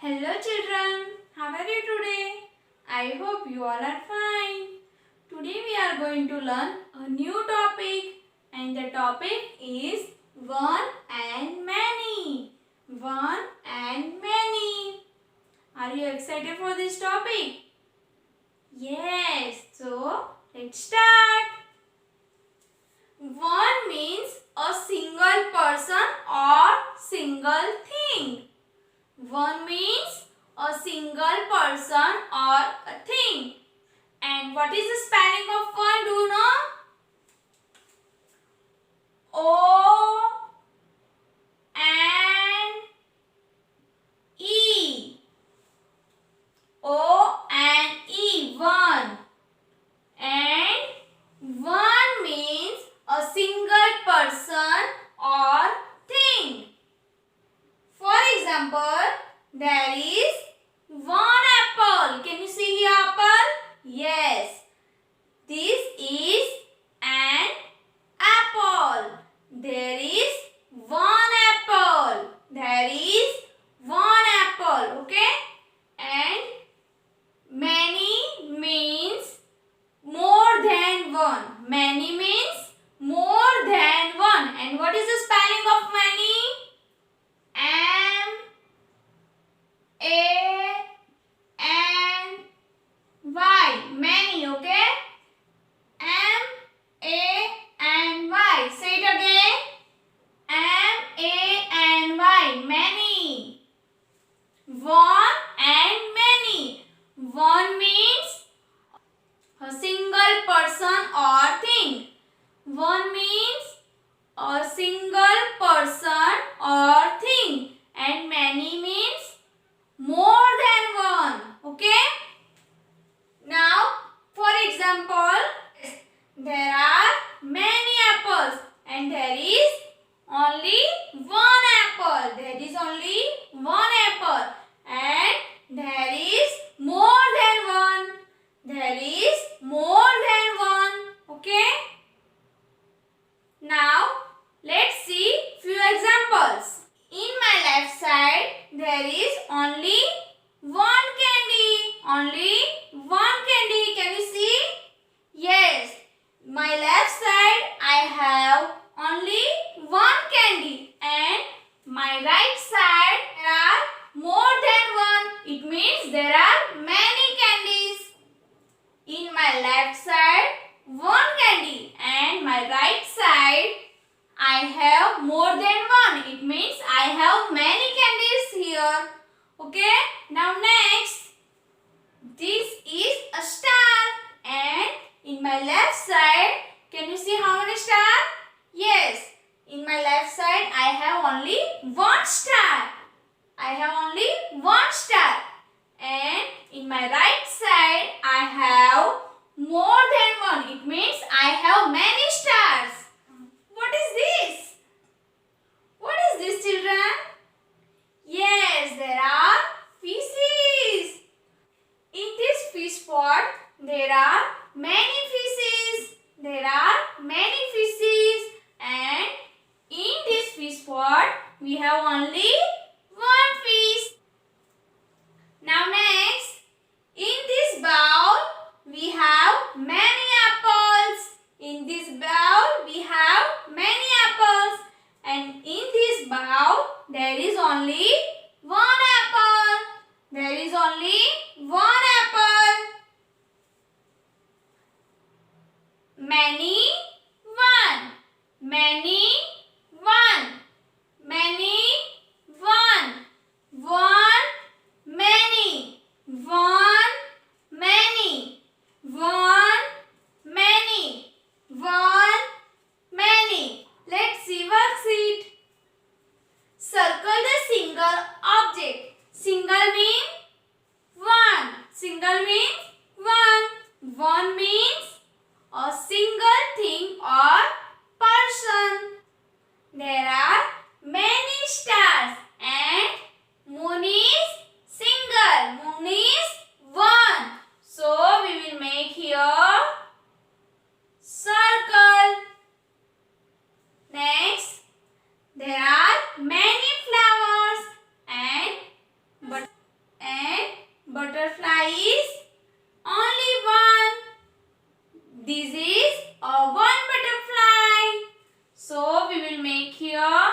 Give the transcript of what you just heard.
Hello children, how are you today? I hope you all are fine. Today we are going to learn a new topic and the topic is one and many. One and many. Are you excited for this topic? Yes, so let's start. One means a single person or single thing. One means a single person or a thing. And what is the spelling of one? Do you know? O and E. O and E. One. And one means a single person or thing. For example, there is one apple. Can you see here apple? Yes. This is an apple. There is one apple. There is one apple. Okay? And many means more than one. Many means more than one. And what is the spelling of many? M-A-N-Y. Many, okay? M-A-N-Y. Say it again. M-A-N-Y. Many. One and many. One means a single person or thing. One means a single person or thing. And many means more than one. Okay? Now, for example, there are many apples and there is only one apple. There is only one apple. And there is more than one. There is more than one. Okay? Now, let's see few examples. In my left side, there is only one candy. Only one candy. Can you see? Yes. My left side, I have only one candy. And my right side, there are more than one. It means there are many candies. In my left side, one candy. And my right side, I have more than one. It means I have many candies here. Okay. Now next. This is a star. And in my left side, can you see how many stars? Yes. In my left side, I have only one star. I have only one star. And in my right side, I have more than one. It means I have many stars. What is this? What is this, children? Yes, there are fishes. In this fish pot, there are many fishes. There are many fishes. And in this fish pot, we have only one fish. Now next, in this bowl, we have many apples. In this bowl, we have many apples. And in this bowl, there is only one apple. There is only one apple. is only one. This is a one butterfly. So we will make here